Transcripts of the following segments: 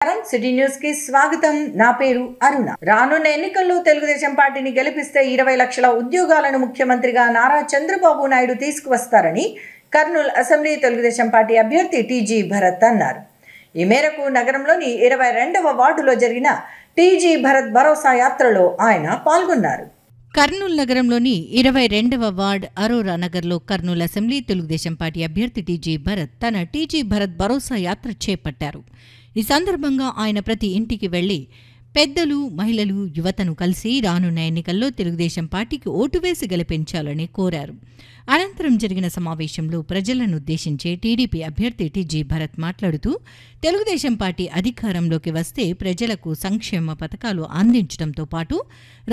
City news కి స్వాగతం. నా పేరు అరుణ. రానున్న ఎన్నికల్లో తెలుగుదేశం పార్టీని గెలిపిస్తే 20 లక్షల ఉద్యోగాలను ముఖ్యమంత్రిగా నారా చంద్రబాబు నాయుడు తీసుకువస్తారని కర్నూలు అసెంబ్లీ తెలుగుదేశం పార్టీ అభ్యర్థి టీజీ భరత్ అన్నారు. ఈ మేరకు నగరంలోని 22వ వార్డులో జరిగిన టీజీ భరత్ భరోసా యాత్రలో ఆయన పాల్గొన్నారు. కర్నూలు నగరంలోని 22వ వార్డ్ అరోరా నగర్లో కర్నూలు అసెంబ్లీ తెలుగుదేశం పార్టీ అభ్యర్థి టీజీ భరత్ తన టీజీ భరత్ భరోసా యాత్ర చేపట్టారు. ఈ సందర్భంగా ఆయన ప్రతి ఇంటికి వెళ్లి పెద్దలు, మహిళలు, యువతను కలిసి రానున్న ఎన్నికల్లో తెలుగుదేశం పార్టీకి ఓటు వేసి గెలిపించాలని కోరారు. అనంతరం జరిగిన సమావేశంలో ప్రజలనుద్దేశించి టీడీపీ అభ్యర్థి టీజీ భరత్ మాట్లాడుతూ తెలుగుదేశం పార్టీ అధికారంలోకి వస్తే ప్రజలకు సంక్షేమ పథకాలు అందించడంతో పాటు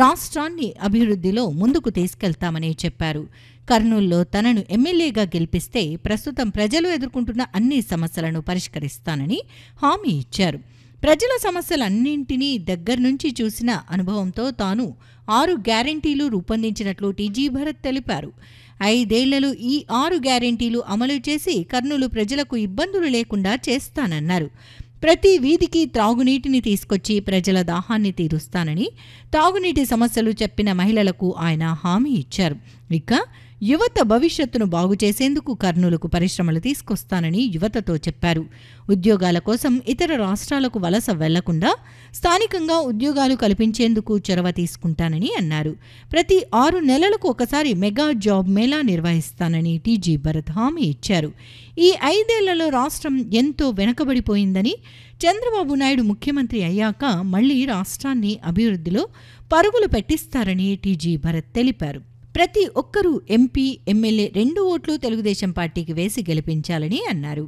రాష్ట్రాన్ని అభివృద్ధిలో ముందుకు తీసుకెళ్తామని చెప్పారు. కర్నూలులో తనను ఎమ్మెల్యేగా గెలిపిస్తే ప్రస్తుతం ప్రజలు ఎదుర్కొంటున్న అన్ని సమస్యలను పరిష్కరిస్తానని హామీ ఇచ్చారు. ప్రజల సమస్యలన్నింటినీ దగ్గర్నుంచి చూసిన అనుభవంతో తాను 6 గ్యారెంటీలు రూపొందించినట్లు టీజీ భరత్ తెలిపారు. 5 ఏళ్లలో ఈ 6 గ్యారెంటీలు అమలు చేసి కర్నూలు ప్రజలకు ఇబ్బందులు లేకుండా చేస్తానన్నారు. ప్రతి వీధికి త్రాగునీటిని తీసుకొచ్చి ప్రజల దాహాన్ని తీరుస్తానని, తాగునీటి సమస్యలు చెప్పిన మహిళలకు ఆయన హామీ ఇచ్చారు. ఇక యువత భవిష్యత్తును బాగుచేసేందుకు కర్నూలుకు పరిశ్రమలు తీసుకొస్తానని యువతతో చెప్పారు. ఉద్యోగాల కోసం ఇతర రాష్ట్రాలకు వలస వెళ్లకుండా స్థానికంగా ఉద్యోగాలు కల్పించేందుకు చొరవ తీసుకుంటానని అన్నారు. ప్రతి 6 నెలలకు ఒకసారి మెగా జాబ్ మేళా నిర్వహిస్తానని టీజీ భరత్ హామీ ఇచ్చారు. ఈ 5 ఏళ్లలో రాష్ట్రం ఎంతో వెనకబడిపోయిందని, చంద్రబాబు నాయుడు ముఖ్యమంత్రి అయ్యాక మళ్లీ రాష్ట్రాన్ని అభివృద్ధిలో పరుగులు పెట్టిస్తారని టీజీ భరత్ తెలిపారు. ప్రతి ఒక్కరూ ఎంపీ, ఎమ్మెల్యే 2 ఓట్లు తెలుగుదేశం పార్టీకి వేసి గెలిపించాలని అన్నారు.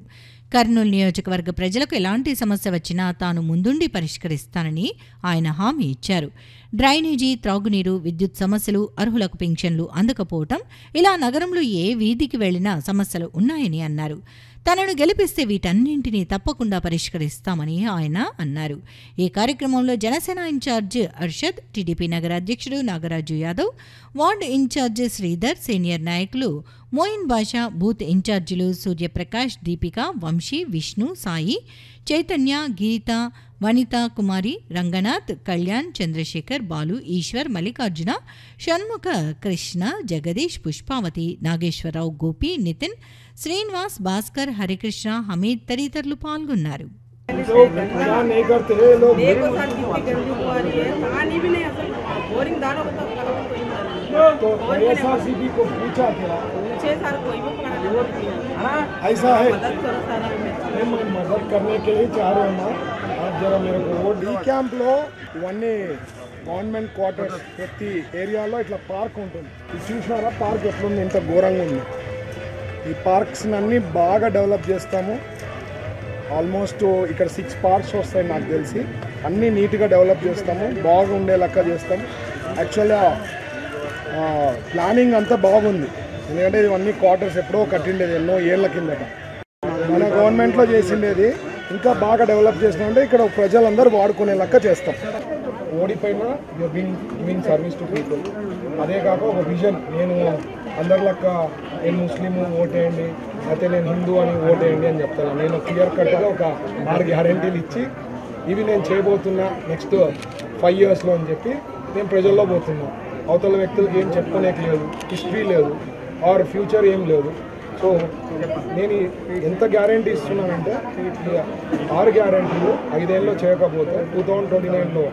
కర్నూలు నియోజకవర్గ ప్రజలకు ఎలాంటి సమస్య వచ్చినా తాను ముందుండి పరిష్కరిస్తానని ఆయన హామీ ఇచ్చారు. డ్రైనేజీ, త్రాగునీరు, విద్యుత్ సమస్యలు, అర్హులకు పింఛన్లు అందకపోవటం, ఇలా నగరంలో ఏ వీధికి వెళ్లినా సమస్యలు ఉన్నాయని అన్నారు. తనను గెలిపిస్తే వీటన్నింటినీ తప్పకుండా పరిష్కరిస్తామని ఆయన అన్నారు. ఈ కార్యక్రమంలో జనసేన ఇన్ఛార్జ్ అర్షద్, టీడీపీ నగర అధ్యక్షుడు Nagaraju Yadav, ward in charge Sridhar, senior నాయకులు మోయిన్ బాషా, బూత్ ఇన్ఛార్జీలు సూర్యప్రకాష్, దీపిక, వంశీ, విష్ణు, సాయి, చైతన్య, గీత, వనిత కుమారి, రంగనాథ్, కళ్యాణ్, చంద్రశేఖర్, బాలు, ఈశ్వర్, మల్లికార్జున, షణ్ముఖ, కృష్ణ, జగదీష్, పుష్పావతి, నాగేశ్వరరావు, గోపి, నితిన్, శ్రీనివాస్, భాస్కర్, హరికృష్ణ, హమీద్ తదితరులు పాల్గొన్నారు. ऐसा है मैं मदद करने के लिए चाह रहा हूँ. आप जरा मेरे को वो डी క్యాంప్ లో ఇవన్నీ గవర్నమెంట్ క్వార్టర్స్ ప్రతి ఏరియాలో ఇట్లా పార్క్ ఉంటుంది. ఇది చూసినారా పార్క్ ఎట్లుంది, ఇంత ఘోరంగా ఉంది. ఈ పార్క్స్ అన్నీ బాగా డెవలప్ చేస్తాము. ఆల్మోస్ట్ ఇక్కడ 6 పార్క్స్ వస్తాయి నాకు తెలిసి. అన్నీ నీట్గా డెవలప్ చేస్తాము, బాగా ఉండే లెక్క చేస్తాము. యాక్చువల్గా ప్లానింగ్ అంతా బాగుంది. ఎందుకంటే ఇవన్నీ క్వార్టర్స్ ఎప్పుడో కట్టిండేది, ఎన్నో ఏళ్ల కిందట మన గవర్నమెంట్లో చేసిండేది. ఇంకా బాగా డెవలప్ చేసినామంటే ఇక్కడ ప్రజలందరూ వాడుకునే లెక్క చేస్తాం. ఓడిపోయినా your giving service to people. అదే కాక ఒక విజన్, నేను అందరి లెక్క నేను ముస్లిము ఓటేయండి, అయితే నేను హిందూ అని ఓటేయండి అని చెప్తాను. నేను క్లియర్ కట్గా ఒక 6 గ్యారెంటీలు ఇచ్చి ఇవి నేను చేయబోతున్నా నెక్స్ట్ 5 ఇయర్స్లో అని చెప్పి నేను ప్రజల్లో పోతున్నా. అవతల వ్యక్తులకి ఏం చెప్పుకోలేక లేదు, హిస్టరీ లేదు, ఆర్ ఫ్యూచర్ ఏం లేదు. సో నేను ఎంత గ్యారెంటీ ఇస్తున్నానంటే 6 గ్యారెంటీలు 5 ఏళ్ళలో చేయకపోతే 2029లో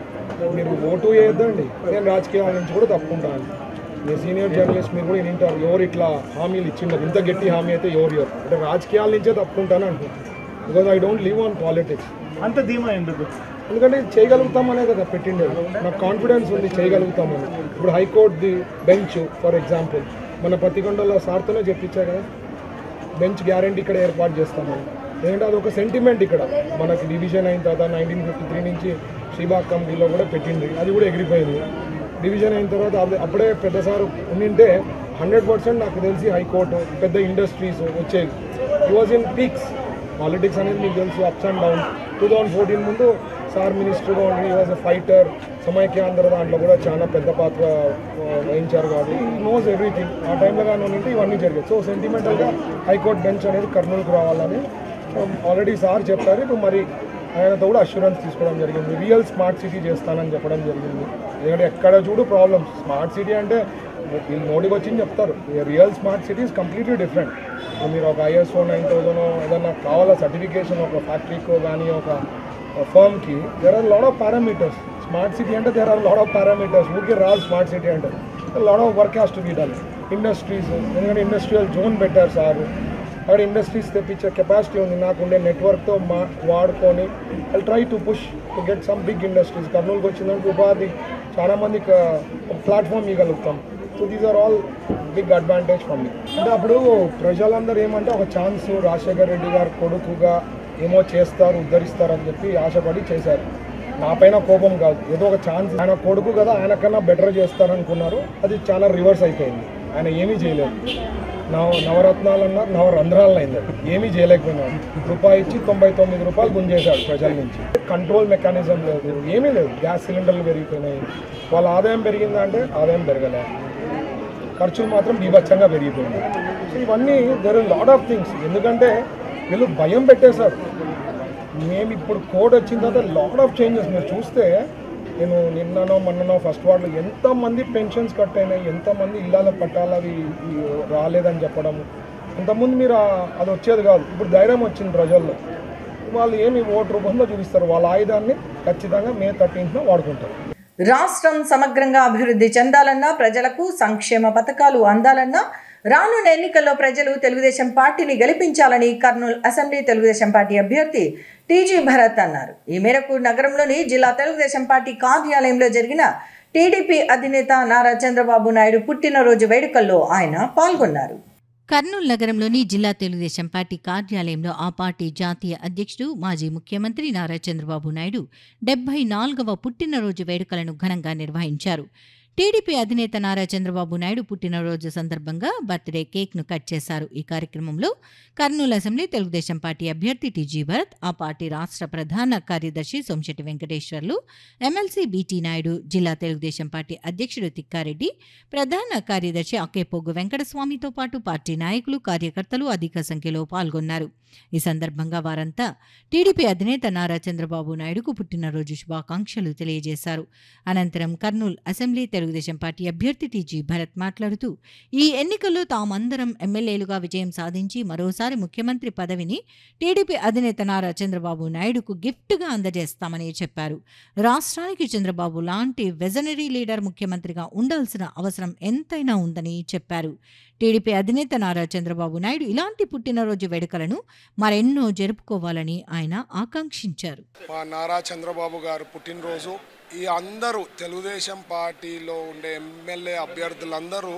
మీరు ఓటు వేయద్దండి, నేను రాజకీయాల నుంచి కూడా తప్పుకుంటాను. నేను సీనియర్ జర్నలిస్ట్, మీరు కూడా వింటారు ఎవరు ఇట్లా హామీలు ఇచ్చిండదు. ఇంత గట్టి హామీ అయితే ఎవరు అంటే రాజకీయాల నుంచే తప్పుకుంటాను అంటున్నాను. Because I don't live on politics. అంత ధీమా ఎందుకు? ఎందుకంటే చేయగలుగుతామనే కదా పెట్టిండేది. నాకు కాన్ఫిడెన్స్ ఉంది చేయగలుగుతామని. ఇప్పుడు హైకోర్టుది బెంచ్ ఫర్ ఎగ్జాంపుల్ మన పత్తికొండలో సార్తోనే చెప్పించా కదా, బెంచ్ గ్యారెంటీ ఇక్కడ ఏర్పాటు చేస్తామని. ఎందుకంటే అదొక సెంటిమెంట్. ఇక్కడ మనకి డివిజన్ అయిన తర్వాత 1953 నుంచి శ్రీబాగ్ కమిటీలో కూడా పెట్టింది, అది కూడా ఎగిరిపోయింది. డివిజన్ అయిన తర్వాత అప్పుడే పెద్ద సార్ ఉండింటే 100% నాకు తెలిసి హైకోర్టు, పెద్ద ఇండస్ట్రీస్ వచ్చేవి. It was in peaks. Politics అనేది మీకు తెలుసు, అప్స్ అండ్ డౌన్స్. 2014 ముందు సార్ మినిస్టర్గా ఉండి వాజ్ ఎ ఫైటర్. సమైక్యాంధ్ర దాంట్లో కూడా చాలా పెద్ద పాత్ర వహించారు కాబట్టి ఈ నోస్ ఎవ్రీథింగ్. ఆ టైంలో కానీ ఉంటే ఇవన్నీ జరిగాయి. సో సెంటిమెంటల్గా హైకోర్టు బెంచ్ అనేది కర్నూలుకు రావాలని ఆల్రెడీ సార్ చెప్పారు. ఇప్పుడు మరి ఆయనతో కూడా అష్యూరెన్స్ తీసుకోవడం జరిగింది. రియల్ స్మార్ట్ సిటీ చేస్తానని చెప్పడం జరిగింది. ఎందుకంటే ఎక్కడ చూడు ప్రాబ్లమ్స్. స్మార్ట్ సిటీ అంటే వీళ్ళు నోటికి వచ్చింది చెప్తారు. Real smart city is completely different. మీరు ఒక ISO 9000 ఏదన్నా కావాలా సర్టిఫికేషన్ ఒక ఫ్యాక్టరీకో కానీ ఒక ఫర్మ్కి there are lot of parameters. Smart city అంటే there are lot of parameters. ఊరికే రాదు స్మార్ట్ సిటీ అంటే. Lot of work has to be done. Industries, ఎందుకంటే ఇండస్ట్రియల్ జోన్ పెట్టారు సార్. అక్కడ ఇండస్ట్రీస్ తెప్పించే కెపాసిటీ ఉంది. నాకుండే నెట్వర్క్తో వాడుకొని I try to push to get some big industries. కర్నూలుకి వచ్చిందంటే ఉపాధి చాలామందికి ఒక ప్లాట్ఫామ్ ఇవ్వగలుగుతాం. So these are all big advantage for me. అంటే అప్పుడు ప్రజలందరూ ఏమంటే ఒక ఛాన్స్ రాజశేఖర్ రెడ్డి గారు కొడుకుగా ఏమో చేస్తారు, ఉద్ధరిస్తారని చెప్పి ఆశపడి చేశారు. నా పైన కోపం కాదు, ఏదో ఒక ఛాన్స్. ఆయన కొడుకు కదా, ఆయన కన్నా బెటర్ చేస్తారనుకున్నారు. అది చాలా రివర్స్ అయిపోయింది. ఆయన ఏమీ చేయలేదు. నవరత్నాలు అన్నారు, నవరంధ్రాలు అయింది. ఏమీ చేయలేకపోయినాడు. రూపాయి ఇచ్చి 99 రూపాయలు గుంజేశాడు ప్రజల నుంచి. కంట్రోల్ మెకానిజం లేదు, ఏమీ లేదు. గ్యాస్ సిలిండర్లు పెరిగిపోయినాయి. వాళ్ళ ఆదాయం పెరిగిందా అంటే ఆదాయం పెరగలే, ఖర్చులు మాత్రం బీభత్సంగా పెరిగిపోయింది. సో ఇవన్నీ there are lot of things. ఎందుకంటే వీళ్ళు భయం పెట్టేశారు. మేము ఇప్పుడు కోడ్ వచ్చిన తర్వాత లాట్ ఆఫ్ చేంజెస్ మీరు చూస్తే, నేను నిన్ననో మొన్ననో ఫస్ట్ వార్డులో ఎంతమంది పెన్షన్స్ కట్ అయినాయి, ఎంతమంది ఇళ్ళ పట్టాలు అవి రాలేదని చెప్పడం. ఇంతకుముందు మీరు అది వచ్చేది కాదు. ఇప్పుడు ధైర్యం వచ్చింది ప్రజల్లో. వాళ్ళు ఏమి ఓటు రూపంలో చూపిస్తారు. వాళ్ళ ఆయుధాన్ని ఖచ్చితంగా May 13th వాడుకుంటారు. రాష్ట్రం సమగ్రంగా అభివృద్ధి చెందాలన్నా, ప్రజలకు సంక్షేమ పథకాలు అందాలన్నా రానున్న ఎన్నికల్లో ప్రజలు తెలుగుదేశం పార్టీని గెలిపించాలని కర్నూలు అసెంబ్లీ తెలుగుదేశం పార్టీ అభ్యర్థి టీజీ భరత్ అన్నారు. ఈ మేరకు నగరంలోని జిల్లా తెలుగుదేశం పార్టీ కార్యాలయంలో జరిగిన టీడీపీ అధినేత నారా చంద్రబాబు నాయుడు పుట్టినరోజు వేడుకల్లో ఆయన పాల్గొన్నారు. కర్నూలు నగరంలోని జిల్లా తెలుగుదేశం పార్టీ కార్యాలయంలో ఆ పార్టీ జాతీయ అధ్యక్షుడు మాజీ ముఖ్యమంత్రి నారా చంద్రబాబు నాయుడు 74వ పుట్టినరోజు వేడుకలను ఘనంగా నిర్వహించారు. టీడీపీ అధినేత నారా చంద్రబాబు నాయుడు పుట్టినరోజు సందర్భంగా బర్త్డే కేక్ను కట్ చేశారు. ఈ కార్యక్రమంలో కర్నూలు అసెంబ్లీ తెలుగుదేశం పార్టీ అభ్యర్థి టీజీ భరత్, ఆ పార్టీ రాష్ట్ర ప్రధాన కార్యదర్శి సోమిశెట్టి వెంకటేశ్వర్లు, ఎమ్మెల్సీ బీటీ నాయుడు, జిల్లా తెలుగుదేశం పార్టీ అధ్యక్షుడు తిక్కారెడ్డి, ప్రధాన కార్యదర్శి అక్కేపోగు వెంకటస్వామితో పాటు పార్టీ నాయకులు, కార్యకర్తలు అధిక సంఖ్యలో పాల్గొన్నారు. ఈ సందర్భంగా వారంతా టీడీపీ అధినేత నారా చంద్రబాబు నాయుడుకు పుట్టినరోజు శుభాకాంక్షలు తెలియజేశారు. అనంతరం కర్నూలు అసెంబ్లీ తెలుగుదేశం పార్టీ అభ్యర్థి టీజీ భరత్ మాట్లాడుతూ, ఈ ఎన్నికల్లో తామందరం ఎమ్మెల్యేలుగా విజయం సాధించి మరోసారి ముఖ్యమంత్రి పదవిని టీడీపీ అధినేత నారా చంద్రబాబు నాయుడుకు గిఫ్ట్గా అందజేస్తామని చెప్పారు. రాష్ట్రానికి చంద్రబాబు లాంటి విజనరీ లీడర్ ముఖ్యమంత్రిగా ఉండాల్సిన అవసరం ఎంతైనా ఉందని చెప్పారు. టీడీపీ అధినేత నారా చంద్రబాబు నాయుడు ఇలాంటి పుట్టినరోజు వేడుకలను మరెన్నో జరుపుకోవాలని ఆయన ఆకాంక్షించారు. మా నారా చంద్రబాబు గారు పుట్టినరోజు ఈ అందరూ తెలుగుదేశం పార్టీలో ఉండే ఎమ్మెల్యే అభ్యర్థులందరూ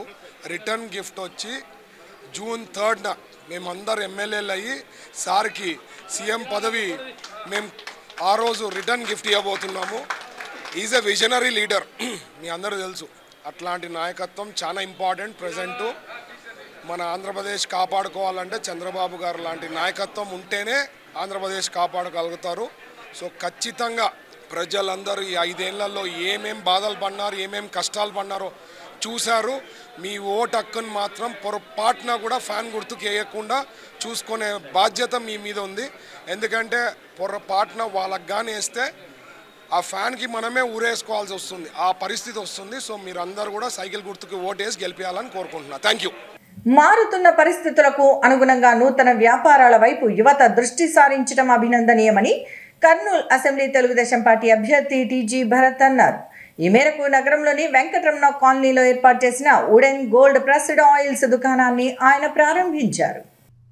రిటర్న్ గిఫ్ట్ వచ్చి June 3న మేమందరూ ఎమ్మెల్యేలు అయ్యి సార్కి సీఎం పదవి మేము ఆ రోజు రిటర్న్ గిఫ్ట్ ఇవ్వబోతున్నాము. ఈజ్ ఎ విజనరీ లీడర్, మీ అందరూ తెలుసు. అట్లాంటి నాయకత్వం చాలా ఇంపార్టెంట్. ప్రజెంటు మన ఆంధ్రప్రదేశ్ కాపాడుకోవాలంటే చంద్రబాబు గారు లాంటి నాయకత్వం ఉంటేనే ఆంధ్రప్రదేశ్ కాపాడగలుగుతారు. సో ఖచ్చితంగా ప్రజలందరూ ఈ 5 ఏళ్లలో ఏమేం బాధలు పడినారు, ఏమేం కష్టాలు పడినారో చూశారు. మీ ఓటు హక్కును మాత్రం పొరపాటున కూడా ఫ్యాన్ గుర్తుకు వేయకుండా చూసుకునే బాధ్యత మీ మీద ఉంది. ఎందుకంటే పొరపాటున వాళ్ళకి కానీ వేస్తే ఆ ఫ్యాన్కి మనమే ఊరేసుకోవాల్సి వస్తుంది, ఆ పరిస్థితి వస్తుంది. సో మీరందరూ కూడా సైకిల్ గుర్తుకు ఓటేసి గెలిపించాలని కోరుకుంటున్నా. Thank you. మారుతున్న పరిస్థితులకు అనుగుణంగా నూతన వ్యాపారాల వైపు యువత దృష్టి సారించడం అభినందనీయమని కర్నూలు అసెంబ్లీ తెలుగుదేశం పార్టీ అభ్యర్థి టీజీ భరత్ అన్నారు. ఈ మేరకు నగరంలోని వెంకటరమణ కాలనీలో ఏర్పాటు చేసిన వుడెన్ గోల్డ్ ప్రెస్డ్ ఆయిల్స్ దుకాణాన్ని ఆయన ప్రారంభించారు.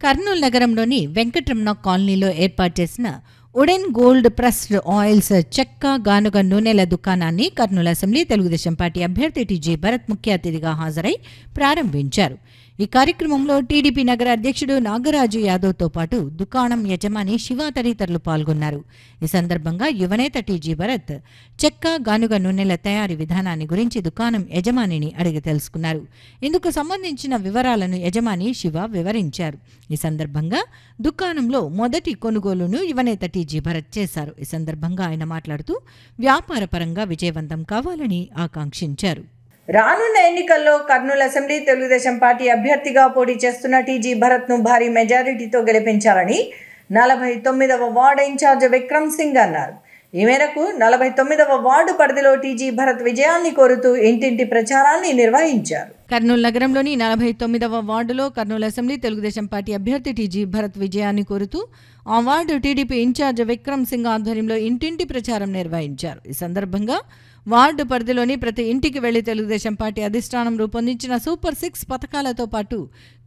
కర్నూలు నగరంలోని వెంకటరమణ కాలనీలో ఏర్పాటు చేసిన వుడెన్ గోల్డ్ ప్రెస్డ్ ఆయిల్స్ చెక్క గానుగ నూనెల దుకాణాన్ని కర్నూలు అసెంబ్లీ తెలుగుదేశం పార్టీ అభ్యర్థి టీజీ భరత్ ముఖ్య అతిథిగా హాజరై ప్రారంభించారు. ఈ కార్యక్రమంలో టీడీపీ నగర అధ్యక్షుడు నాగరాజు యాదవ్తో పాటు దుకాణం యజమాని శివ తదితరులు పాల్గొన్నారు. ఈ సందర్భంగా యువనేత టీజీ భరత్ చెక్క గానుగ నూనెల తయారీ విధానాన్ని గురించి దుకాణం యజమానిని అడిగి తెలుసుకున్నారు. ఇందుకు సంబంధించిన వివరాలను యజమాని శివ వివరించారు. ఈ సందర్భంగా దుకాణంలో మొదటి కొనుగోలును యువనేత టీజీ భరత్ చేశారు. ఈ సందర్భంగా ఆయన మాట్లాడుతూ వ్యాపార పరంగా విజయవంతం కావాలని ఆకాంక్షించారు. రానున్న ఎన్నికల్లో కర్నూలు అసెంబ్లీ తెలుగుదేశం పార్టీ అభ్యర్థిగా పోటీ చేస్తున్న టీజీ భరత్ను భారీ మెజారిటీతో గెలిపించాలని 49వ వార్డు ఇన్ఛార్జ్ విక్రమ్ సింగ్ అన్నారు. ఈ మేరకు 49వ వార్డు పరిధిలో టీజీ భరత్ విజయాన్ని కోరుతూ ఇంటింటి ప్రచారాన్ని నిర్వహించారు. కర్నూలు నగరంలోని 49వ వార్డులో కర్నూలు అసెంబ్లీ తెలుగుదేశం పార్టీ అభ్యర్థి టీజీ భరత్ విజయాన్ని కోరుతూ ఆ ward TDP in charge Vikram Singh ఆధ్వర్యంలో ఇంటింటి ప్రచారం నిర్వహించారు. ఈ సందర్భంగా వార్డు పరిధిలోని ప్రతి ఇంటికి వెళ్లి తెలుగుదేశం పార్టీ అధిష్టానం రూపొందించిన సూపర్ 6 పథకాలతో పాటు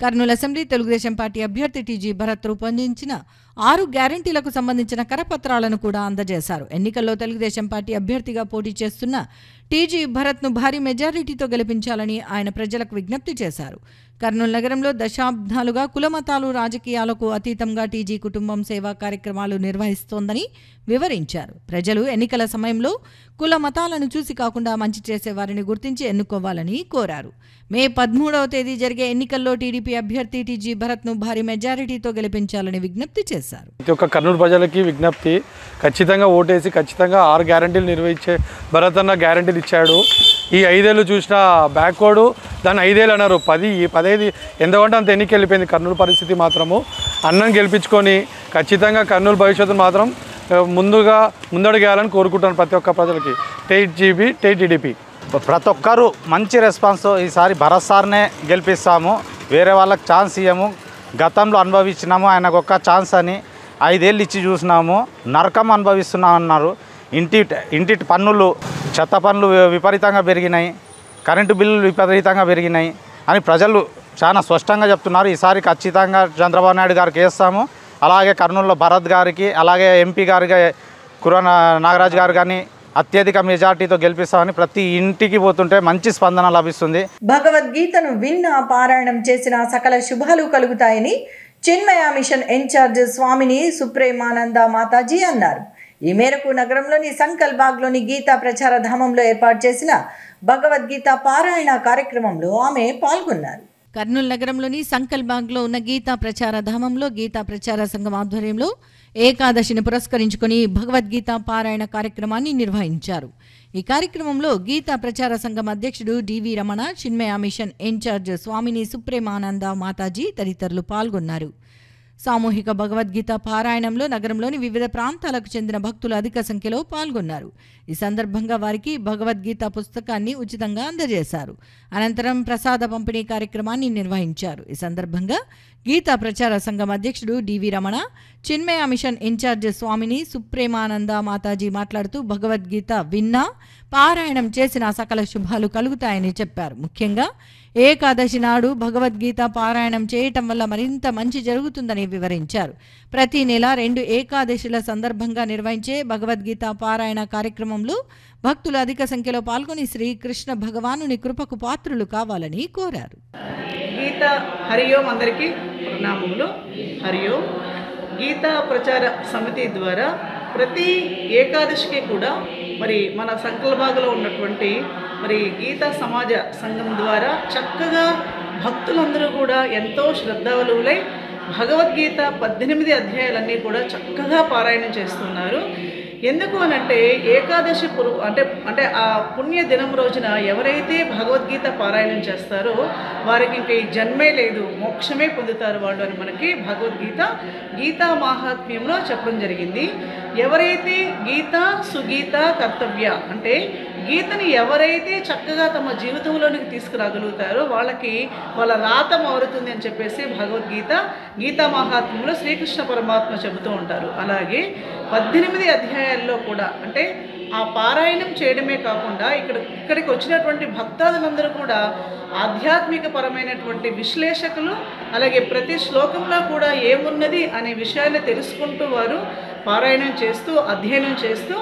కర్నూలు అసెంబ్లీ తెలుగుదేశం పార్టీ అభ్యర్థి టీజీ భరత్ రూపొందించిన 6 గ్యారంటీలకు సంబంధించిన కరపత్రాలను కూడా అందజేశారు. ఎన్నికల్లో తెలుగుదేశం పార్టీ అభ్యర్థిగా పోటీ చేస్తున్న టీజీ భరత్ను భారీ మెజారిటీతో గెలిపించాలని ఆయన ప్రజలకు విజ్ఞప్తి చేశారు. కర్నూలు నగరంలో దశాబ్దాలుగా కులమతాలు రాజకీయాలకు అతీతంగా టీజీ కుటుంబం సేవా కార్యక్రమాలు నిర్వహిస్తోందని వివరించారు. ప్రజలు ఎన్నికల సమయంలో కుల మతాలను చూసి కాకుండా మంచి చేసే వారిని గుర్తించి ఎన్నుకోవాలని కోరారు. మే 13వ తేదీ జరిగే ఎన్నికల్లో టీడీపీ అభ్యర్థి టీజీ భరత్ను భారీ మెజారిటీతో గెలిపించాలని విజ్ఞప్తి చేశారు. ప్రతి ఒక్క కర్నూలు ప్రజలకి విజ్ఞప్తి, ఖచ్చితంగా ఓటేసి ఖచ్చితంగా 6 గ్యారంటీలు నిర్వహించే భరత్ అన్న గ్యారంటీలు ఇచ్చాడు. ఈ 5 ఏళ్ళు చూసిన బ్యాక్వర్డు దాన్ని 5 ఏళ్ళు అన్నారు. 15 ఎంతకంటే అంత ఎన్నిక వెళ్ళిపోయింది కర్నూలు పరిస్థితి. మాత్రము అన్నం గెలిపించుకొని ఖచ్చితంగా కర్నూలు భవిష్యత్తును మాత్రం ముందడుగేయాలని కోరుకుంటాను ప్రతి ఒక్క ప్రజలకి. టీడీపీ ప్రతి ఒక్కరు మంచి రెస్పాన్స్. ఈసారి భరత్ సార్నే గెలిపిస్తాము, వేరే వాళ్ళకి ఛాన్స్ ఇవ్వము. గతంలో అనుభవించినాము, ఆయనకు ఒక్క ఛాన్స్ అని 5 ఏళ్ళు ఇచ్చి చూసినాము. నరకం అనుభవిస్తున్నాం అన్నారు. ఇంటి పన్నులు, చెత్త పన్నులు విపరీతంగా పెరిగినాయి, కరెంటు బిల్లులు విపరీతంగా పెరిగినాయి అని ప్రజలు చాలా స్పష్టంగా చెప్తున్నారు. ఈసారి ఖచ్చితంగా చంద్రబాబు నాయుడు గారికి వేస్తాము. అలాగే కర్నూలులో భరత్ గారికి, అలాగే ఎంపీ గారికి కురాన నాగరాజు గారు కానీ అత్యధిక మెజార్టీతో గెలిపిస్తామని ప్రతి ఇంటికి పోతుంటే మంచి స్పందన లభిస్తుంది. భగవద్గీతను విన్న పారాయణం చేసిన సకల శుభాలు కలుగుతాయని చిన్మయ మిషన్ ఇన్ఛార్జ్ స్వామిని సుప్రేమానంద మాతాజీ అన్నారు. ఈ మేరకు నగరంలోని సంకల్ బాగ్లోని గీతా ప్రచార ధామంలో ఏర్పాటు చేసిన భగవద్గీత పారాయణ కార్యక్రమంలో ఆమె పాల్గొన్నారు. కర్నూలు నగరంలోని సంకల్బాగ్లో ఉన్న గీతా ప్రచార ధామంలో గీతా ప్రచార సంఘం ఆధ్వర్యంలో ఏకాదశిని పురస్కరించుకొని భగవద్గీత పారాయణ కార్యక్రమాన్ని నిర్వహించారు. ఈ కార్యక్రమంలో గీతా ప్రచార సంఘం అధ్యక్షుడు డివి రమణ, చిన్మయ మిషన్ ఇన్ఛార్జ్ స్వామిని సుప్రేమానంద మాతాజీ తదితరులు పాల్గొన్నారు. సామూహిక భగవద్గీత పారాయణంలో నగరంలోని వివిధ ప్రాంతాలకు చెందిన భక్తులు అధిక సంఖ్యలో పాల్గొన్నారు. ఈ సందర్భంగా వారికి భగవద్గీత పుస్తకాన్ని ఉచితంగా అందజేశారు. అనంతరం ప్రసాద పంపిణీ కార్యక్రమాన్ని నిర్వహించారు. ఈ సందర్భంగా గీతా ప్రచార సంఘం అధ్యక్షుడు డివి రమణ, చిన్మయ మిషన్ ఇన్ఛార్జ్ స్వామిని సుప్రేమానంద మాతాజీ మాట్లాడుతూ భగవద్గీత విన్నా, పారాయణం చేసిన సకల శుభాలు కలుగుతాయని చెప్పారు. ముఖ్యంగా ఏకాదశి నాడు భగవద్గీత పారాయణం చేయటం వల్ల మరింత మంచి జరుగుతుందని వివరించారు. ప్రతి నెల 2 ఏకాదశిల సందర్భంగా నిర్వహించే భగవద్గీత పారాయణ కార్యక్రమంలో భక్తులు అధిక సంఖ్యలో పాల్గొని శ్రీకృష్ణ భగవానుని కృపకు పాత్రులు కావాలని కోరారు. గీత హరియోం అందరికీ ప్రణామములు. హరియోం గీతా ప్రచార సమితి ద్వారా ప్రతి ఏకాదశికి కూడా మరి మన సంకల్బాగ్లో ఉన్నటువంటి మరి గీతా సమాజ సంఘం ద్వారా చక్కగా భక్తులందరూ కూడా ఎంతో శ్రద్ధావలులై భగవద్గీత 18 అధ్యాయాలన్నీ కూడా చక్కగా పారాయణం చేస్తున్నారు. ఎందుకు అనంటే ఏకాదశి అంటే ఆ పుణ్య దినం రోజున ఎవరైతే భగవద్గీత పారాయణం చేస్తారో వారికి ఇంక ఈ జన్మే లేదు, మోక్షమే పొందుతారు వాళ్ళు అని మనకి భగవద్గీత గీతా మాహాత్మ్యంలో చెప్పడం జరిగింది. ఎవరైతే గీత సుగీత కర్తవ్య అంటే గీతని ఎవరైతే చక్కగా తమ జీవితంలోనికి తీసుకురాగలుగుతారో వాళ్ళకి వాళ్ళ రాత మారుతుంది అని చెప్పేసి భగవద్గీత గీతా మహాత్మ్యంలో శ్రీకృష్ణ పరమాత్మ చెబుతూ ఉంటారు. అలాగే 18 అధ్యాయాల్లో కూడా అంటే ఆ పారాయణం చేయడమే కాకుండా ఇక్కడికి వచ్చినటువంటి భక్తాదులందరూ కూడా ఆధ్యాత్మిక పరమైనటువంటి విశ్లేషకులు, అలాగే ప్రతి శ్లోకంలో కూడా ఏమున్నది అనే విషయాన్ని తెలుసుకుంటూ వారు పారాయణం చేస్తూ అధ్యయనం చేస్తూ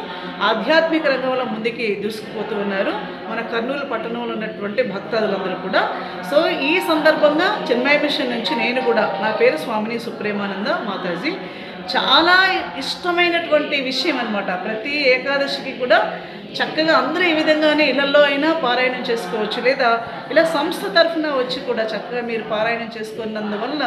ఆధ్యాత్మిక రంగంలో ముందుకి దూసుకుపోతూ ఉన్నారు మన కర్నూలు పట్టణంలో ఉన్నటువంటి భక్తాదులందరూ కూడా. సో ఈ సందర్భంగా చిన్మయ మిషన్ నుంచి నేను కూడా, నా పేరు స్వామిని సుప్రేమానంద మాతాజీ, చాలా ఇష్టమైనటువంటి విషయం అన్నమాట. ప్రతి ఏకాదశికి కూడా చక్కగా అందరూ ఈ విధంగానే ఇళ్లలో అయినా పారాయణం చేసుకోవచ్చు, లేదా ఇలా సంస్థ తరఫున వచ్చి కూడా చక్కగా మీరు పారాయణం చేసుకున్నందువల్ల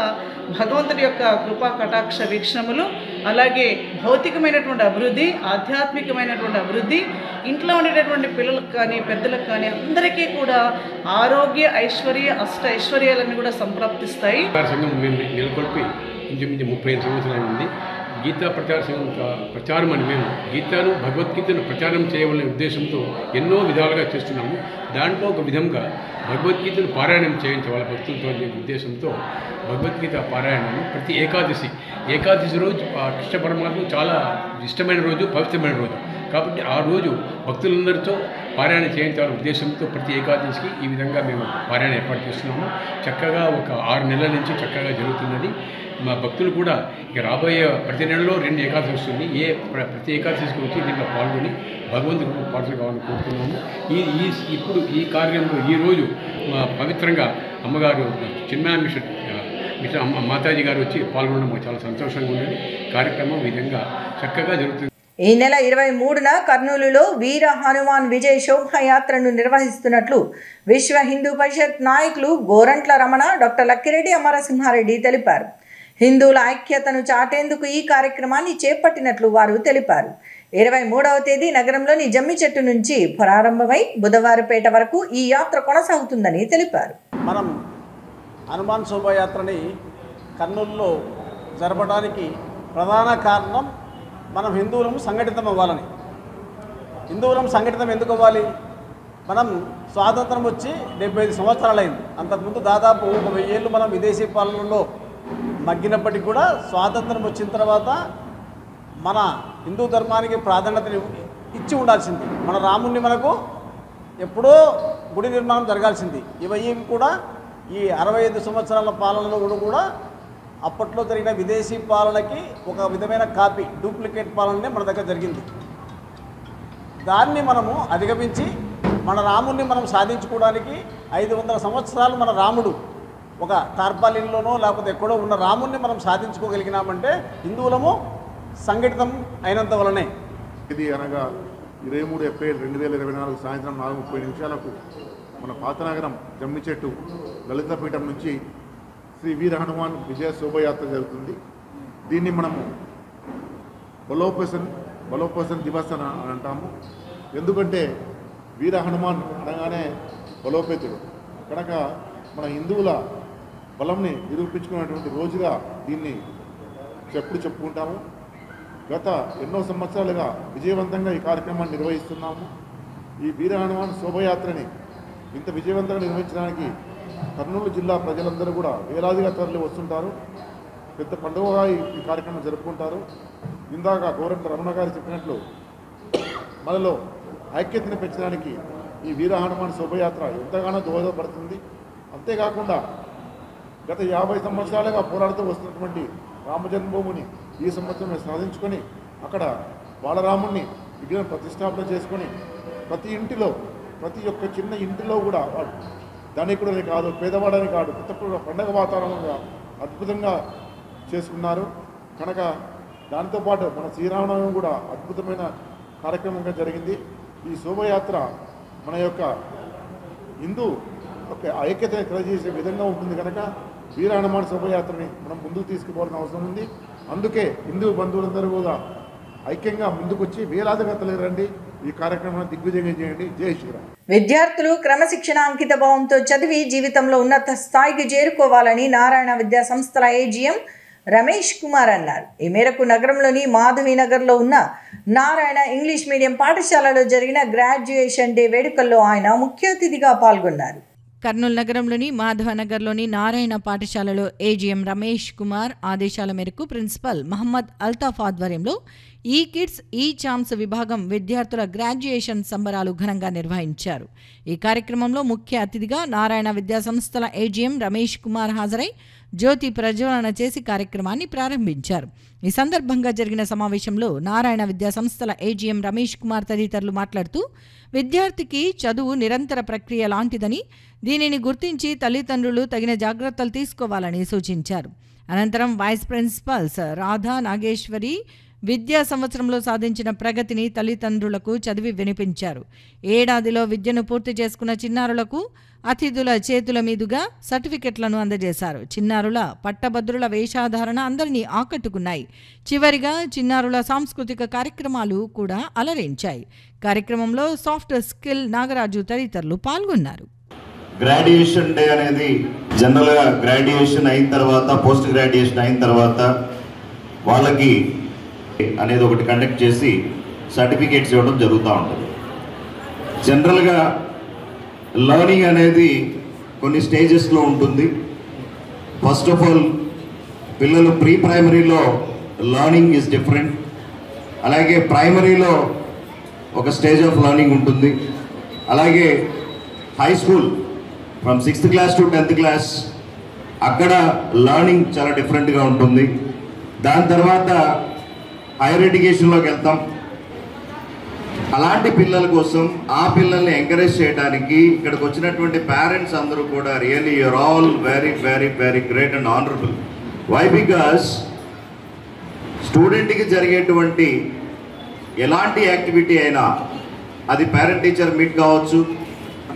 భగవంతుడి యొక్క కృపా కటాక్ష వీక్షణములు, అలాగే భౌతికమైనటువంటి అభివృద్ధి, ఆధ్యాత్మికమైనటువంటి అభివృద్ధి, ఇంట్లో ఉండేటటువంటి పిల్లలకు కానీ పెద్దలకు కానీ అందరికీ కూడా ఆరోగ్య ఐశ్వర్య అష్ట ఐశ్వర్యాలన్నీ కూడా సంప్రాప్తిస్తాయి. సంఘం మేము నెలకొల్పి ఇంచుమించు 35 సంవత్సరాలు ఉంది. గీతా ప్రచార సంఘం ప్రచారం అని మేము గీతను భగవద్గీతను ప్రచారం చేయవలనే ఉద్దేశంతో ఎన్నో విధాలుగా చేస్తున్నాము. దాంట్లో ఒక విధంగా భగవద్గీతను పారాయణం చేయించే భక్తులతో అనే ఉద్దేశంతో భగవద్గీత పారాయణాన్ని ప్రతి ఏకాదశి రోజు కృష్ణ పరమాత్మ చాలా ఇష్టమైన రోజు, పవిత్రమైన రోజు కాబట్టి ఆ రోజు భక్తులందరితో పారాయణ చేయించాలనే ఉద్దేశంతో ప్రతి ఏకాదశికి ఈ విధంగా మేము పారాయణ ఏర్పాటు చేస్తున్నాము. చక్కగా ఒక 6 నెలల నుంచి చక్కగా జరుగుతున్నది. మా భక్తులు కూడా ఇక రాబోయే ప్రతి నెలలో 2 ఏకాదశి వస్తుంది. ప్రతి ఏకాదశికి వచ్చి దీంట్లో పాల్గొని భగవంతుడికి పాటలు కావాలని కోరుతున్నాము. ఇప్పుడు ఈ కార్యంలో ఈరోజు పవిత్రంగా అమ్మగారు చిన్మయ మిషన్ మాతాజీ గారు వచ్చి పాల్గొనడం మాకు చాలా సంతోషంగా ఉన్నది. కార్యక్రమం ఈ విధంగా చక్కగా జరుగుతుంది. ఈ నెల 23న కర్నూలులో వీర హనుమాన్ విజయ్ శోభాయాత్రను నిర్వహిస్తున్నట్లు విశ్వ హిందూ పరిషత్ నాయకులు గోరంట్ల రమణ, డాక్టర్ లక్కిరెడ్డి అమరసింహారెడ్డి తెలిపారు. హిందువుల ఐక్యతను చాటేందుకు ఈ కార్యక్రమాన్ని చేపట్టినట్లు వారు తెలిపారు. 23వ తేదీ నగరంలోని జమ్మి చెట్టు నుంచి ప్రారంభమై బుధవారపేట వరకు ఈ యాత్ర కొనసాగుతుందని తెలిపారు. మనం హనుమాన్ శోభాయాత్రని కర్నూలులో జరపడానికి ప్రధాన కారణం మనం హిందువులం సంఘటితం అవ్వాలని. హిందువులం సంఘటితం ఎందుకు అవ్వాలి? మనం స్వాతంత్రం వచ్చి 75 సంవత్సరాలైంది. అంతకుముందు దాదాపు 1000 ఏళ్ళు మనం విదేశీ పాలనలో మగ్గినప్పటికీ కూడా స్వాతంత్రం వచ్చిన తర్వాత మన హిందూ ధర్మానికి ప్రాధాన్యతను ఇచ్చి ఉండాల్సింది. మన రాముణ్ణి మనకు ఎప్పుడో గుడి నిర్మాణం జరగాల్సింది. ఇవి కూడా ఈ 65 సంవత్సరాల పాలనలో కూడా అప్పట్లో జరిగిన విదేశీ పాలనకి ఒక విధమైన కాపీ, డూప్లికేట్ పాలననే మన దగ్గర జరిగింది. దాన్ని మనము అధిగమించి మన రాముణ్ణి మనం సాధించుకోవడానికి 500 సంవత్సరాలు మన రాముడు ఒక తార్పాలిన్లోనో లేకపోతే ఎక్కడో ఉన్న రాముణ్ణి మనం సాధించుకోగలిగినామంటే హిందువులము సంఘటితం అయినంత వలనే. ఇది అనగా 23 ఏప్రిల్ 2024 సాయంత్రం 4:30 నిమిషాలకు మన పాతనగరం జమ్మి చెట్టు లలితపీఠం నుంచి శ్రీ వీర హనుమాన్ విజయ శోభయాత్ర జరుగుతుంది. దీన్ని మనము బలోపేషన్ దివస్ అని అంటాము. ఎందుకంటే వీర హనుమాన్ అనగానే బలోపేతుడు కనుక మన హిందువుల బలంని నిరూపించుకున్నటువంటి రోజుగా దీన్ని చెప్పుకుంటాము. గత ఎన్నో సంవత్సరాలుగా విజయవంతంగా ఈ కార్యక్రమాన్ని నిర్వహిస్తున్నాము. ఈ వీర హనుమాన్ శోభయాత్రని ఇంత విజయవంతంగా నిర్వహించడానికి కర్నూలు జిల్లా ప్రజలందరూ కూడా వేలాదిగా తరలి వస్తుంటారు. పెద్ద పండుగగా ఈ కార్యక్రమం జరుపుకుంటారు. ఇందాక గోరంట్ల రమణ గారు చెప్పినట్లు మనలో ఐక్యతను పెంచడానికి ఈ వీర హనుమాన్ శోభయాత్ర ఎంతగానో దోహదపడుతుంది. అంతేకాకుండా గత 50 సంవత్సరాలుగా పోరాడుతూ వస్తున్నటువంటి రామజన్మభూమిని ఈ సంవత్సరం సాధించుకొని అక్కడ బాలరాముణ్ణి విగ్రహం ప్రతిష్టాపన చేసుకొని ప్రతి ఒక్క చిన్న ఇంటిలో కూడా ధనికుడని కాదు, పేదవాడని కాదు, కొత్త పండగ వాతావరణంగా అద్భుతంగా చేసుకున్నారు. కనుక దాంతోపాటు మన శ్రీరామనవమి కూడా అద్భుతమైన కార్యక్రమంగా జరిగింది. ఈ శోభయాత్ర మన యొక్క హిందూ ఒక ఐక్యతను తెలియజేసే విధంగా ఉంటుంది. కనుక వీర హనుమాన్ శోభయాత్రని మనం ముందుకు తీసుకుపోవాల్సిన అవసరం ఉంది. అందుకే హిందూ బంధువులందరూ కూడా ఐక్యంగా ముందుకొచ్చి వేలాదిగా తరలిరండి, ఈ కార్యక్రమాన్ని దిగ్విజయం చేయండి. జై శ్రీరామ్. విద్యార్థులు క్రమశిక్షణ అంకిత భావంతో చదివి జీవితంలో ఉన్నత స్థాయికి చేరుకోవాలని నారాయణ విద్యా సంస్థల ఏజీఎం రమేష్ కుమార్ అన్నారు. ఈ మేరకు నగరంలోని మాధవీనగర్లో ఉన్న నారాయణ ఇంగ్లీష్ మీడియం పాఠశాలలో జరిగిన గ్రాడ్యుయేషన్ డే వేడుకల్లో ఆయన ముఖ్య అతిథిగా పాల్గొన్నారు. కర్నూలు నగరంలోని మాధవనగర్లోని నారాయణ పాఠశాలలో ఏజీఎం రమేష్ కుమార్ ఆదేశాల మేరకు ప్రిన్సిపల్ మహమ్మద్ అల్తాఫ్ ఆధ్వర్యంలో ఈ కిడ్స్ ఈ ఛాన్స్ విభాగం విద్యార్థుల గ్రాడ్యుయేషన్ సంబరాలు ఘనంగా నిర్వహించారు. ఈ కార్యక్రమంలో ముఖ్య అతిథిగా నారాయణ విద్యా సంస్థల ఏజీఎం రమేష్ కుమార్ హాజరై జ్యోతి ప్రజ్వలన చేసి కార్యక్రమాన్ని ప్రారంభించారు. ఈ సందర్భంగా జరిగిన సమావేశంలో నారాయణ విద్యా సంస్థల ఏజీఎం రమేష్ కుమార్ తదితరులు మాట్లాడుతూ విద్యార్థికి చదువు నిరంతర ప్రక్రియ లాంటిదని, దీనిని గుర్తించి తల్లిదండ్రులు తగిన జాగ్రత్తలు తీసుకోవాలని సూచించారు. అనంతరం వైస్ ప్రిన్సిపల్స్ రాధా నాగేశ్వరి విద్యా సంవత్సరంలో సాధించిన ప్రగతిని తల్లిదండ్రులకు చదివి వినిపించారు. ఏడాదిలో విద్యను పూర్తి చేసుకున్న చిన్నారులకు అతిథుల చేతుల మీదుగా సర్టిఫికెట్లను అందజేశారు. చిన్నారుల పట్టభద్రుల వేషాధారణ అందరినీ ఆకట్టుకున్నాయి. చివరిగా చిన్నారుల సాంస్కృతిక కార్యక్రమాలు కూడా అలరించాయి. కార్యక్రమంలో సాఫ్ట్ స్కిల్ నాగరాజు తదితరులు పాల్గొన్నారు. గ్రాడ్యుయేషన్ డే అనేది జనరల్గా గ్రాడ్యుయేషన్ అయిన తర్వాత, పోస్ట్ గ్రాడ్యుయేషన్ అయిన తర్వాత వాళ్ళకి అనేది ఒకటి కండక్ట్ చేసి సర్టిఫికేట్స్ ఇవ్వడం జరుగుతూ ఉంటుంది. జనరల్గా లర్నింగ్ అనేది కొన్ని స్టేజెస్లో ఉంటుంది. ఫస్ట్ ఆఫ్ ఆల్ పిల్లలు ప్రీ ప్రైమరీలో లర్నింగ్ ఈజ్ డిఫరెంట్. అలాగే ప్రైమరీలో ఒక స్టేజ్ ఆఫ్ లర్నింగ్ ఉంటుంది. అలాగే high school from 6th class to 10th class అక్కడ లర్నింగ్ చాలా డిఫరెంట్గా ఉంటుంది. దాని తర్వాత హైయర్ ఎడ్యుకేషన్లోకి వెళ్తాం. అలాంటి పిల్లల కోసం ఆ పిల్లల్ని ఎంకరేజ్ చేయడానికి ఇక్కడికి వచ్చినటువంటి పేరెంట్స్ అందరూ కూడా really you are all very very very great and honourable. Why? Because స్టూడెంట్కి జరిగేటువంటి ఎలాంటి యాక్టివిటీ అయినా అది పేరెంట్ టీచర్ మీట్ కావచ్చు,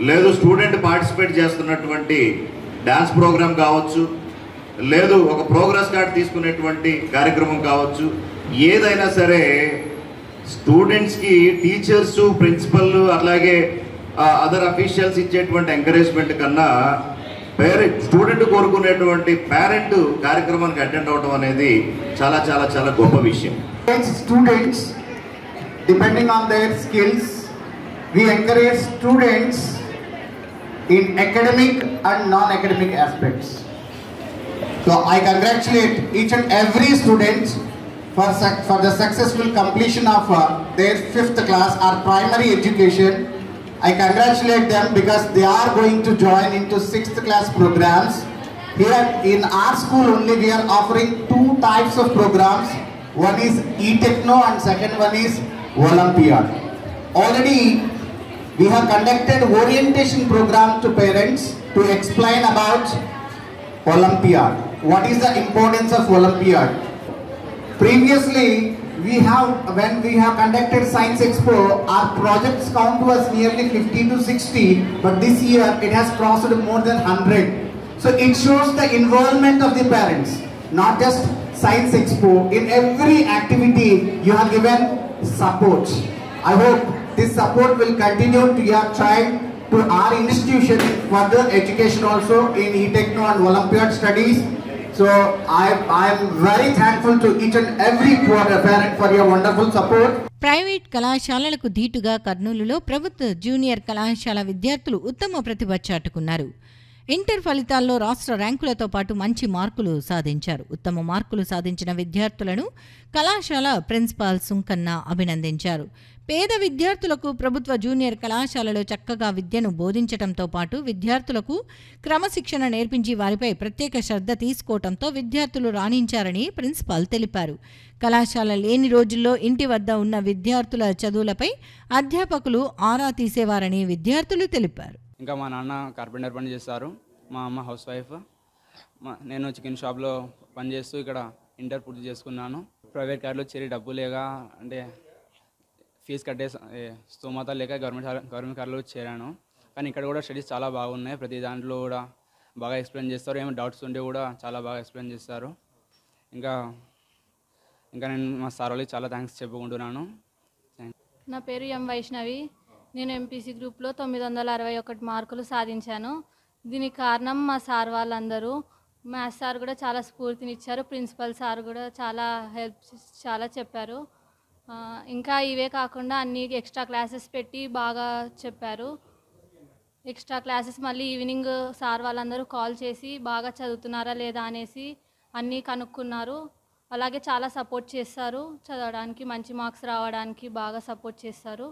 లేదు స్టూడెంట్ పార్టిసిపేట్ చేస్తున్నటువంటి డ్యాన్స్ ప్రోగ్రామ్ కావచ్చు, లేదు ఒక ప్రోగ్రెస్ కార్డ్ తీసుకునేటువంటి కార్యక్రమం కావచ్చు, ఏదైనా సరే స్టూడెంట్స్కి టీచర్స్, ప్రిన్సిపల్, అలాగే అదర్ అఫీషియల్స్ ఇచ్చేటువంటి ఎంకరేజ్మెంట్ కన్నా స్టూడెంట్ కోరుకునేటువంటి పేరెంట్ కార్యక్రమానికి అటెండ్ అవడం అనేది చాలా చాలా చాలా గొప్ప విషయం. Students, depending on their skills, we encourage students in academic and non-academic aspects. So I congratulate each and every student for the successful completion of their 5th class or primary education. I congratulate them because they are going to join into 6th class programs. Here in our school only we are offering 2 types of programs. One is eTechno and second one is Olympiad. Already we have conducted orientation program to parents to explain about Olympiad. What is the importance of Olympiad? Previously, when we have conducted Science Expo, our projects count was nearly 50 to 60, but this year it has crossed more than 100. So it shows the involvement of the parents, not just Science Expo. In every activity, you have given support. I hope this support will continue to your child, to our institution in further education also in eTechno and Olympiad studies. So I am very thankful to each and every parent for your wonderful support. Private కళాశాలలకు ధీటుగా కర్నూలులో ప్రభుత్వ junior కళాశాల విద్యార్థులు ఉత్తమ ప్రతిభ చాటుకున్నారు. Inter ఫలితాల్లో రాష్ట్ర ర్యాంకులతో పాటు మంచి మార్కులు సాధించారు. ఉత్తమ మార్కులు సాధించిన విద్యార్థులను కళాశాల ప్రిన్సిపాల్ సుంకన్న అభినందించారు. పేద విద్యార్థులకు ప్రభుత్వ జూనియర్ కళాశాలలో చక్కగా విద్యను బోధించడంతో పాటు విద్యార్థులకు క్రమశిక్షణ నేర్పించి వారిపై ప్రత్యేక శ్రద్ధ తీసుకోవడంతో విద్యార్థులు రాణించారని ప్రిన్సిపాల్ తెలిపారు. కళాశాల లేని రోజుల్లో ఇంటి వద్ద ఉన్న విద్యార్థుల చదువులపై అధ్యాపకులు ఆరా తీసేవారని విద్యార్థులు తెలిపారు. ఇంకా మా నాన్న కార్పెంటర్ పని చేస్తారు, మా అమ్మ హౌస్ వైఫ్, నేను చికెన్ షాప్లో పనిచేస్తూ ఇక్కడ ఇంటర్ పూర్తి చేసుకున్నాను. ప్రైవేట్ కార్లో చేరి డబ్బు లేక అంటే ఫీజు కట్టే స్తోమత లేక గవర్నమెంట్ కార్లో చేరాను. కానీ ఇక్కడ కూడా స్టడీస్ చాలా బాగున్నాయి. ప్రతి దాంట్లో కూడా బాగా ఎక్స్ప్లెయిన్ చేస్తారు. ఏమైనా డౌట్స్ ఉంటే కూడా చాలా బాగా ఎక్స్ప్లెయిన్ చేస్తారు. ఇంకా నేను మా సార్ వాళ్ళకి చాలా థ్యాంక్స్ చెప్పుకుంటున్నాను. నా పేరు ఎం వైష్ణవి. నేను ఎంపీసీ గ్రూప్లో 961 మార్కులు సాధించాను. దీనికి కారణం మా సార్ వాళ్ళందరూ. మ్యాథ్స్ సార్ కూడా చాలా స్ఫూర్తినిచ్చారు. ప్రిన్సిపల్ సార్ కూడా చాలా చెప్పారు. ఇంకా ఇవే కాకుండా అన్ని ఎక్స్ట్రా క్లాసెస్ పెట్టి బాగా చెప్పారు. ఎక్స్ట్రా క్లాసెస్ మళ్ళీ ఈవినింగ్ సార్ వాళ్ళందరూ కాల్ చేసి బాగా చదువుతున్నారా లేదా అనేసి అన్నీ కనుక్కున్నారు. అలాగే చాలా సపోర్ట్ చేస్తారు. చదవడానికి మంచి మార్క్స్ రావడానికి బాగా సపోర్ట్ చేస్తారు.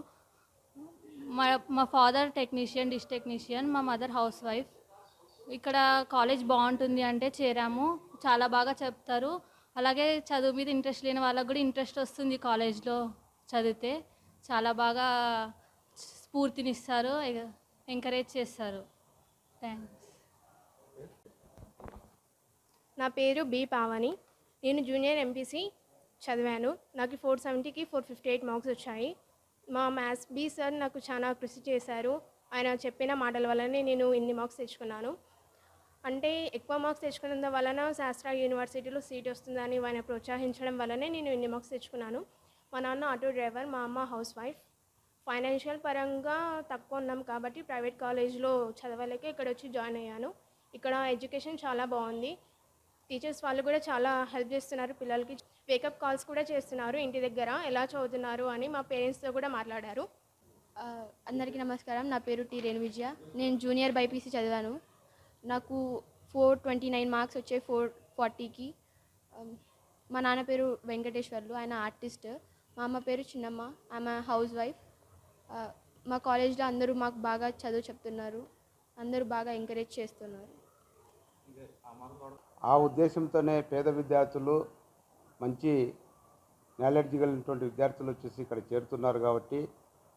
మా ఫాదర్ డిష్ టెక్నీషియన్, మా మదర్ హౌస్ వైఫ్. ఇక్కడ కాలేజ్ బాగుంటుంది అంటే చేరాము. చాలా బాగా చెప్తారు. అలాగే చదువు మీద ఇంట్రెస్ట్ లేని వాళ్ళకు కూడా ఇంట్రెస్ట్ వస్తుంది. కాలేజ్లో చదివితే చాలా బాగా స్ఫూర్తినిస్తారు, ఎంకరేజ్ చేస్తారు. థ్యాంక్స్. నా పేరు బి పావని. నేను జూనియర్ ఎంపీసీ చదివాను. నాకు 470కి 458 మార్క్స్ వచ్చాయి. మా మ్యాథ్స్ బి సార్ నాకు చాలా కృషి చేశారు. ఆయన చెప్పిన మాటల వల్లనే నేను ఇన్ని మార్క్స్ తెచ్చుకున్నాను. అంటే ఎక్కువ మార్క్స్ తెచ్చుకున్నందు వలన శాస్త్ర యూనివర్సిటీలో సీట్ వస్తుందని ఆయన ప్రోత్సహించడం వల్లనే నేను ఇన్ని మార్క్స్ తెచ్చుకున్నాను. మా నాన్న ఆటో డ్రైవర్, మా అమ్మ హౌస్ వైఫ్. ఫైనాన్షియల్ పరంగా తక్కువ ఉన్నాం కాబట్టి ప్రైవేట్ కాలేజ్లో చదవలేక ఇక్కడ వచ్చి జాయిన్ అయ్యాను. ఇక్కడ ఎడ్యుకేషన్ చాలా బాగుంది. టీచర్స్ వాళ్ళు కూడా చాలా హెల్ప్ చేస్తున్నారు పిల్లలకి. వేకప్ కాల్స్ కూడా చేస్తున్నారు ఇంటి దగ్గర ఎలా చదువుతున్నారు అని మా పేరెంట్స్తో కూడా మాట్లాడారు. అందరికీ నమస్కారం. నా పేరు టి రేణు విజయ. నేను జూనియర్ బైపీసీ చదివాను. నాకు 429 మార్క్స్ వచ్చాయి 440కి. మా నాన్న పేరు వెంకటేశ్వర్లు, ఆయన ఆర్టిస్ట్. మా అమ్మ పేరు చిన్నమ్మ, ఆమె హౌస్ వైఫ్. మా కాలేజ్లో అందరూ మాకు బాగా చదువు చెప్తున్నారు, అందరూ బాగా ఎంకరేజ్ చేస్తున్నారు. ఆ ఉద్దేశంతోనే పేద విద్యార్థులు, మంచి నాలెడ్జ్ కలిగినటువంటి విద్యార్థులు వచ్చేసి ఇక్కడ చేరుతున్నారు. కాబట్టి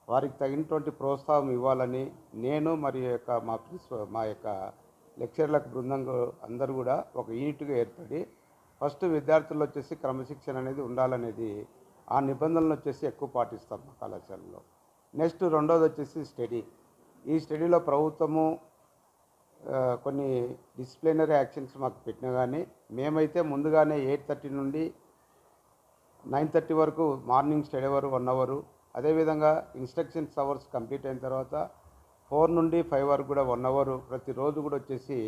వారికి తగినటువంటి ప్రోత్సాహం ఇవ్వాలని నేను మరియు మా యొక్క లెక్చర్లకు బృందం అందరూ కూడా ఒక యూనిట్గా ఏర్పడి ఫస్ట్ విద్యార్థులు వచ్చేసి క్రమశిక్షణ అనేది ఉండాలనేది ఆ నిబంధనలు వచ్చేసి ఎక్కువ పాటిస్తాం మా కళాశాలలో. నెక్స్ట్ రెండోది వచ్చేసి స్టడీ. ఈ స్టడీలో ప్రభుత్వము కొన్ని డిసిప్లినరీ యాక్షన్స్ మాకు పెట్టినా కానీ మేమైతే ముందుగానే 8:30 నుండి 9:30 వరకు మార్నింగ్ స్టడీ అవర్ 1 అవరు, అదేవిధంగా ఇన్స్ట్రక్షన్స్ అవర్స్ కంప్లీట్ అయిన తర్వాత 4 నుండి 5 వరకు కూడా 1 అవరు ప్రతిరోజు కూడా వచ్చేసి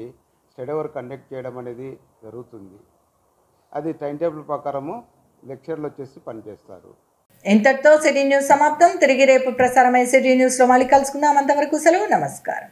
స్టడీ అవర్ కండక్ట్ చేయడం అనేది జరుగుతుంది. అది టైం టేబుల్ ప్రకారము లెక్చర్లు వచ్చేసి పనిచేస్తారు. ఇంతటితో సిటీ న్యూస్ సమాప్తం. తిరిగి రేపు ప్రసారమయ్యే సిటీ న్యూస్లో మళ్ళీ కలుసుకుందాం. అంతవరకు సెలవు. నమస్కారం.